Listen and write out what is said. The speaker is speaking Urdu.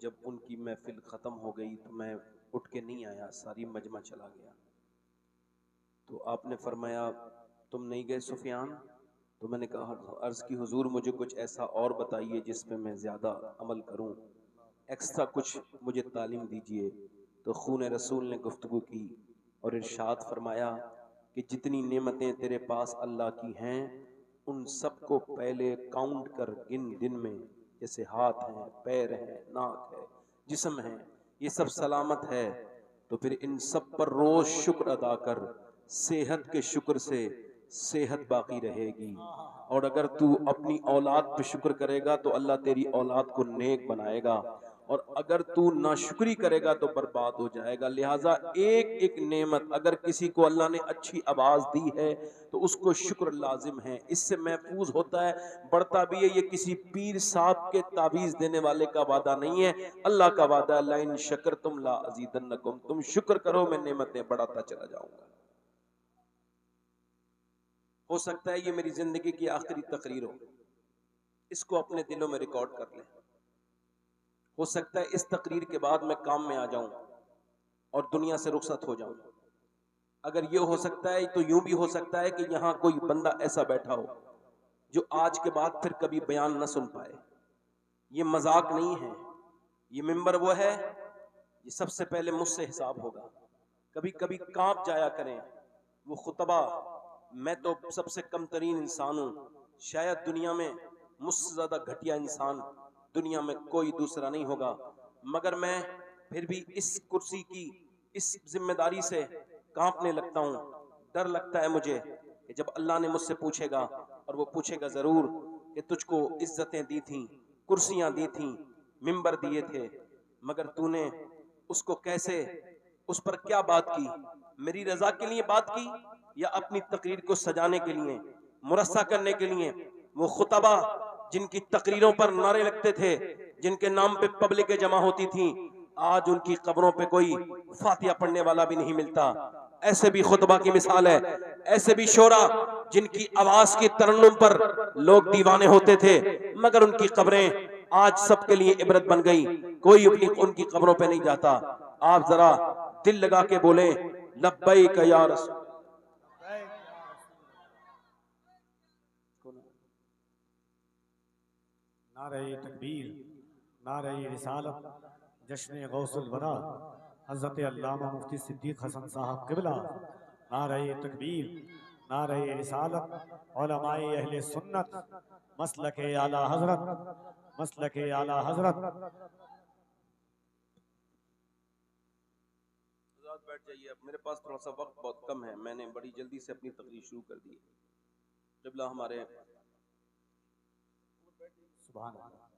جب ان کی محفل ختم ہو گئی تو میں اٹھ کے نہیں آیا، ساری مجمع چلا گیا۔ تو آپ نے فرمایا تم نہیں گئے سفیان؟ تو میں نے کہا عرض کی حضور مجھے کچھ ایسا اور بتائیے جس پہ میں زیادہ عمل کروں، ایکسٹرا کچھ مجھے تعلیم دیجئے۔ تو خون رسول نے گفتگو کی اور ارشاد فرمایا کہ جتنی نعمتیں تیرے پاس اللہ کی ہیں ان سب کو پہلے کاؤنٹ کر، گن دن میں، جیسے ہاتھ ہیں، پیر ہیں، ناک ہے، جسم ہے، یہ سب سلامت ہے، تو پھر ان سب پر روز شکر ادا کر، صحت کے شکر سے صحت باقی رہے گی، اور اگر تو اپنی اولاد پہ شکر کرے گا تو اللہ تیری اولاد کو نیک بنائے گا، اور اگر تو ناشکری کرے گا تو برباد ہو جائے گا۔ لہٰذا ایک ایک نعمت، اگر کسی کو اللہ نے اچھی آواز دی ہے تو اس کو شکر لازم ہے، اس سے محفوظ ہوتا ہے، بڑھتا بھی ہے۔ یہ کسی پیر صاحب کے تعویذ دینے والے کا وعدہ نہیں ہے، اللہ کا وعدہ ہے لئن شکرتم لا ازیدنکم، تم شکر کرو میں نعمتیں بڑھاتا چلا جاؤں گا۔ ہو سکتا ہے یہ میری زندگی کی آخری تقریر ہو، اس کو اپنے دلوں میں ریکارڈ کر لیں۔ ہو سکتا ہے اس تقریر کے بعد میں کام میں آ جاؤں اور دنیا سے رخصت ہو جاؤں۔ اگر یہ ہو سکتا ہے تو یوں بھی ہو سکتا ہے کہ یہاں کوئی بندہ ایسا بیٹھا ہو جو آج کے بعد پھر کبھی بیان نہ سن پائے۔ یہ مذاق نہیں ہے، یہ منبر وہ ہے یہ سب سے پہلے مجھ سے حساب ہوگا۔ کبھی کبھی کانپ جایا کریں وہ خطبہ، میں تو سب سے کم ترین انسان ہوں، شاید دنیا میں مجھ سے زیادہ گھٹیا انسان دنیا میں کوئی دوسرا نہیں ہوگا، مگر میں پھر بھی اس کرسی کی اس ذمہ داری سے کانپنے لگتا ہوں۔ ڈر لگتا ہے مجھے کہ جب اللہ نے مجھ سے پوچھے گا، اور وہ پوچھے گا ضرور، کہ تجھ کو عزتیں دی تھیں، کرسیاں دی تھیں، منبر دیے تھے، مگر تو نے اس کو کیسے، اس پر کیا بات کی؟ میری رضا کے لیے بات کی یا اپنی تقریر کو سجانے کے لیے، مرصع کرنے کے لیے؟ وہ خطبہ جن کی تقریروں پر نعرے لگتے تھے، جن کے نام پہ پبلکیں جمع ہوتی تھیں، آج ان کی قبروں پہ کوئی فاتحہ پڑھنے والا بھی نہیں ملتا۔ ایسے بھی خطبہ کی مثال ہے، ایسے بھی شعرا جن کی آواز کی ترنم پر لوگ دیوانے ہوتے تھے، مگر ان کی قبریں آج سب کے لیے عبرت بن گئی، کوئی ان کی قبروں پہ نہیں جاتا۔ آپ ذرا دل لگا کے بولیں لبیک یا رسول۔ نعرہ تکبیر، نعرہ رسالت، جشن غوث الورا حضرت علامہ مفتی صدیق حسن صاحب قبلہ، نعرہ تکبیر، نعرہ رسالت، علماء اہل سنت، مسلک اعلی حضرت، مسلک اعلی حضرت۔ بیٹھ جائیے، اب میرے پاس تھوڑا سا وقت بہت کم ہے، میں نے بڑی جلدی سے اپنی تقریر شروع کر دی۔ قبلہ ہمارے سبحان اللہ۔